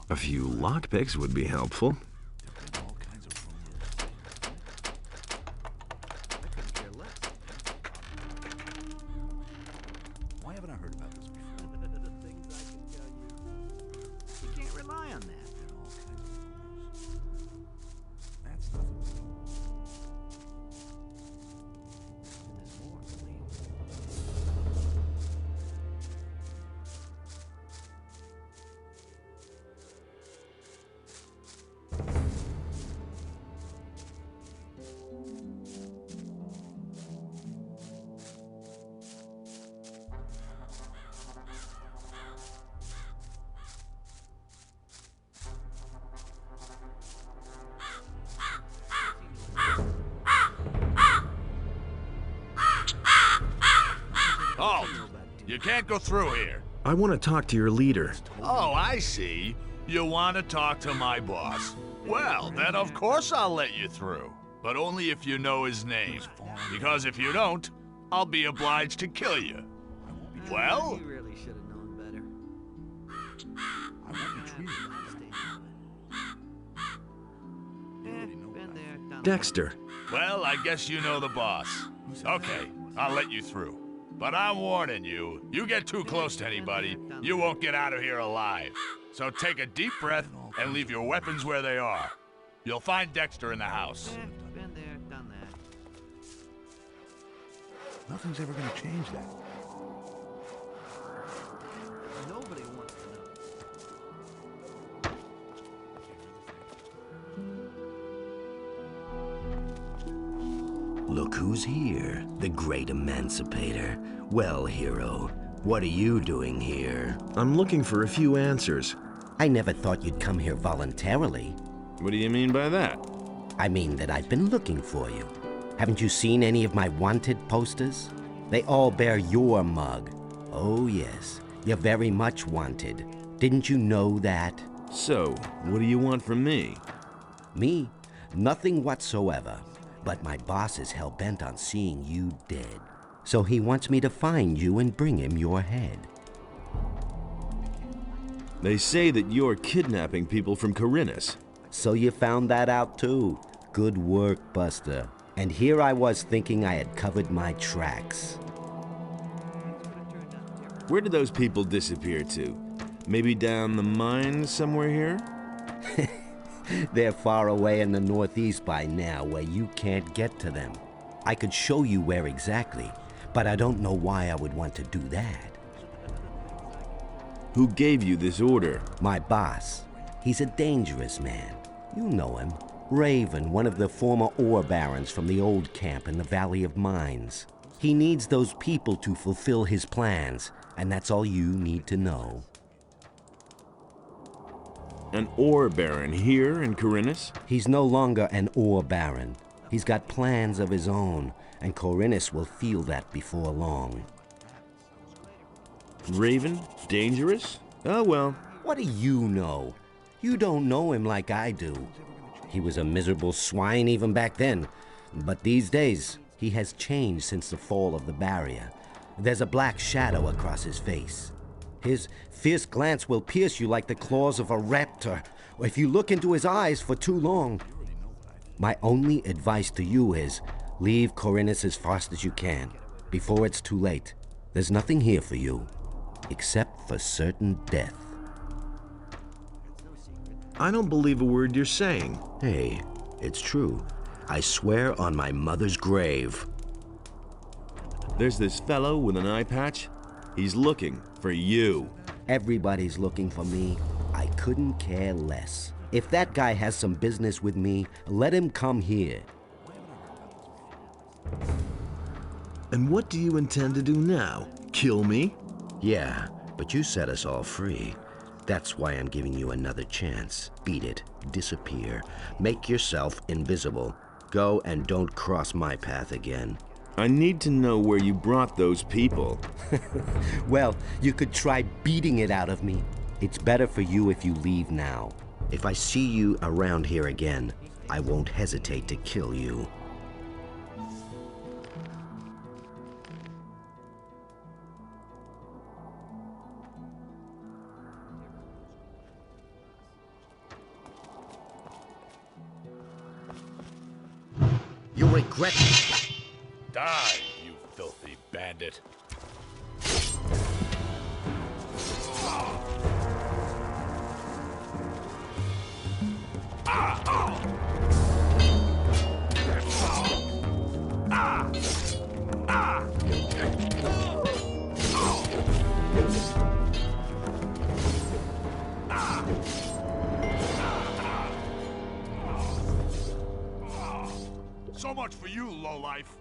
A few lockpicks would be helpful. Why haven't I heard about this before? The things I can tell you. You can't rely on that. There are all kinds of rumors. That's nothing new. And there's more, I believe. Halt! You can't go through here. I want to talk to your leader. Oh, I see. You want to talk to my boss. Well, then of course I'll let you through. But only if you know his name. Because if you don't, I'll be obliged to kill you. Well? You really should have known better. I won't be treated Been there, done Dexter. Well, I guess you know the boss. Okay, I'll let you through. But I'm warning you, you get too close to anybody, you won't get out of here alive. So take a deep breath and leave your weapons where they are. You'll find Dexter in the house. Been there, done that. Nothing's ever gonna change that. Nobody wants to know. Look who's here, the great emancipator. Well, hero, what are you doing here? I'm looking for a few answers. I never thought you'd come here voluntarily. What do you mean by that? I mean that I've been looking for you. Haven't you seen any of my wanted posters? They all bear your mug. Oh yes, you're very much wanted. Didn't you know that? So, what do you want from me? Me? Nothing whatsoever. But my boss is hell-bent on seeing you dead. So he wants me to find you and bring him your head. They say that you're kidnapping people from Corinus. So you found that out too. Good work, Buster. And here I was thinking I had covered my tracks. Where did those people disappear to? Maybe down the mine somewhere here? They're far away in the northeast by now, where you can't get to them. I could show you where exactly, but I don't know why I would want to do that. Who gave you this order? My boss. He's a dangerous man. You know him. Raven, one of the former ore barons from the old camp in the Valley of Mines. He needs those people to fulfill his plans, and that's all you need to know. An ore baron here in Corinus? He's no longer an ore baron. He's got plans of his own, and Corinus will feel that before long. Raven? Dangerous? Oh well. What do you know? You don't know him like I do. He was a miserable swine even back then. But these days, he has changed since the fall of the barrier. There's a black shadow across his face. His fierce glance will pierce you like the claws of a raptor, if you look into his eyes for too long. My only advice to you is, leave Corinus as fast as you can, before it's too late. There's nothing here for you, except for certain death. I don't believe a word you're saying. Hey, it's true. I swear on my mother's grave. There's this fellow with an eye patch. He's looking for you. Everybody's looking for me. I couldn't care less. If that guy has some business with me, let him come here. And what do you intend to do now? Kill me? Yeah, but you set us all free. That's why I'm giving you another chance. Beat it. Disappear. Make yourself invisible. Go and don't cross my path again. I need to know where you brought those people. Well, you could try beating it out of me. It's better for you if you leave now. If I see you around here again, I won't hesitate to kill you. You'll regret it. Die, you filthy bandit. So much for you, lowlife.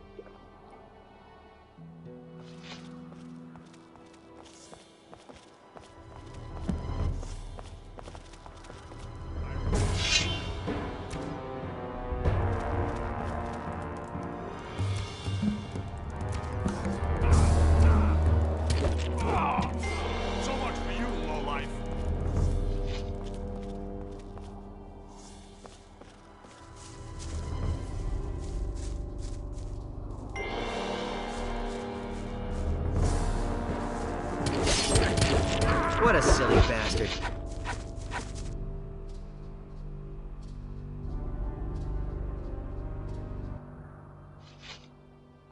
What a silly bastard.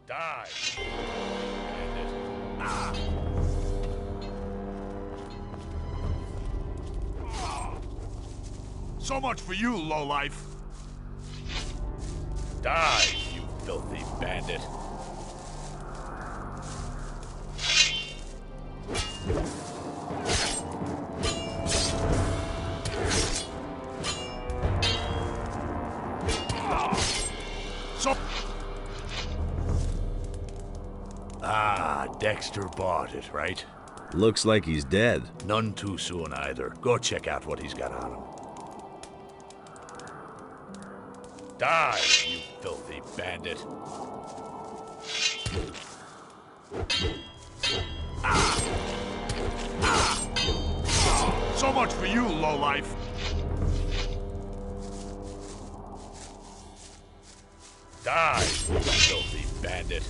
Die! Ah. So much for you, lowlife. Die, you filthy bandit. Dexter bought it, right? Looks like he's dead. None too soon either. Go check out what he's got on him. Die, you filthy bandit. So much for you, lowlife. Die, you filthy bandit.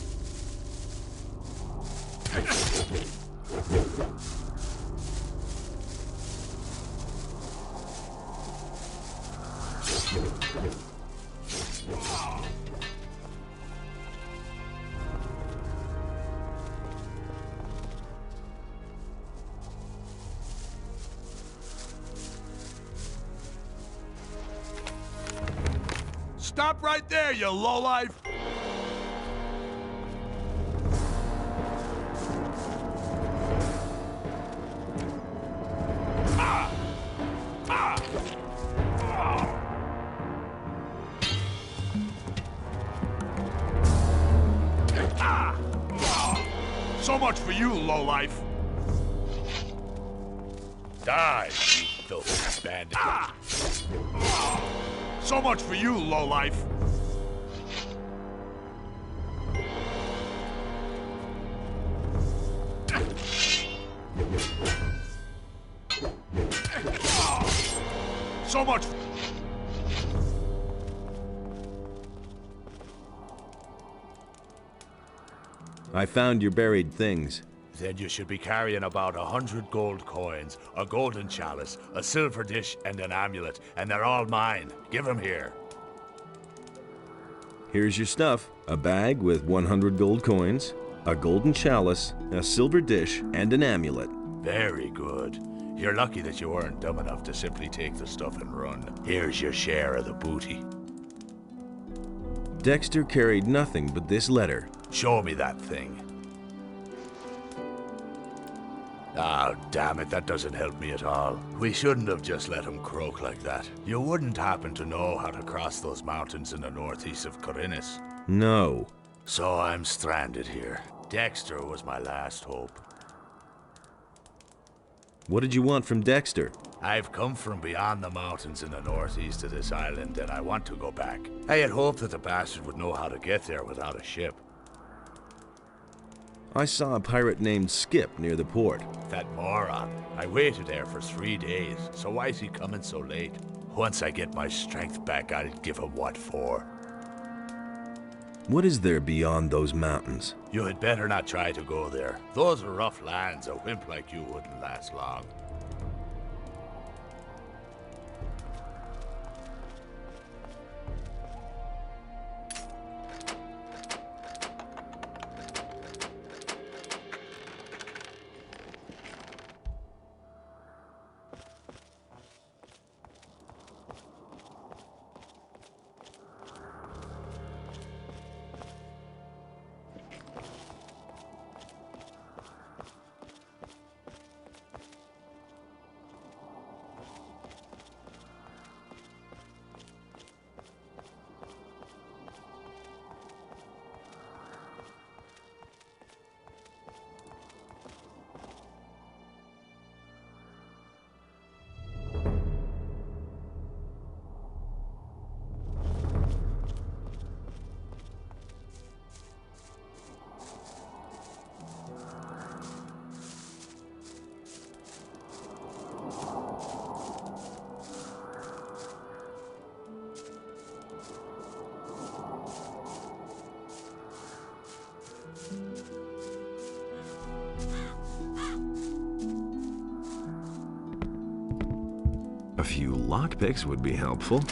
Stop right there, you lowlife! So much for you, lowlife. Die, you filthy bandit. So much for you, lowlife. So much. I found your buried things. Then you should be carrying about 100 gold coins, a golden chalice, a silver dish, and an amulet, and they're all mine. Give them here. Here's your stuff. A bag with 100 gold coins, a golden chalice, a silver dish, and an amulet. Very good. You're lucky that you weren't dumb enough to simply take the stuff and run. Here's your share of the booty. Dexter carried nothing but this letter. Show me that thing. Oh, damn it, that doesn't help me at all. We shouldn't have just let him croak like that. You wouldn't happen to know how to cross those mountains in the northeast of Corinus? No. So I'm stranded here. Dexter was my last hope. What did you want from Dexter? I've come from beyond the mountains in the northeast of this island, and I want to go back. I had hoped that the bastard would know how to get there without a ship. I saw a pirate named Skip near the port. That moron. I waited there for 3 days, so why is he coming so late? Once I get my strength back, I'll give him what for. What is there beyond those mountains? You had better not try to go there. Those are rough lands. A wimp like you wouldn't last long. A few lockpicks would be helpful.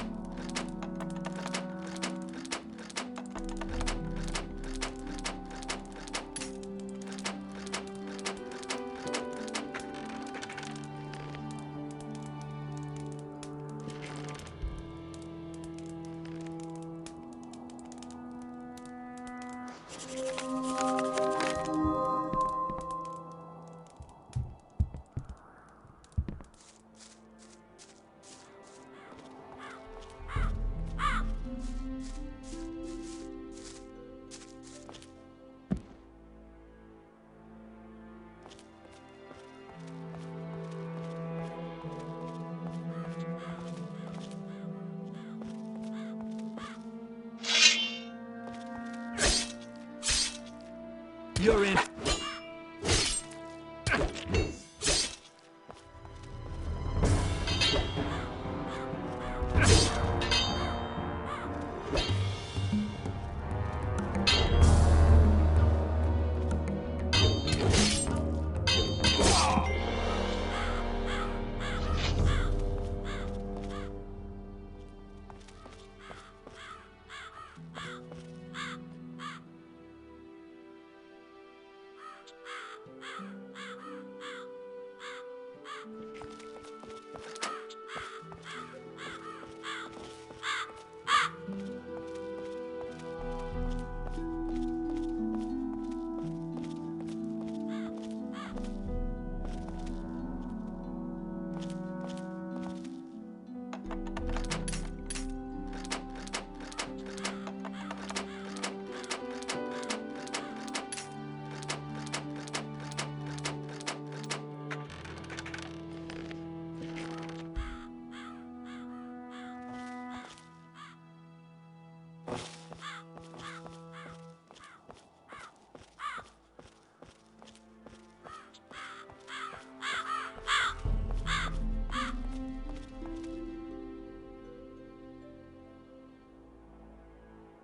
You're in.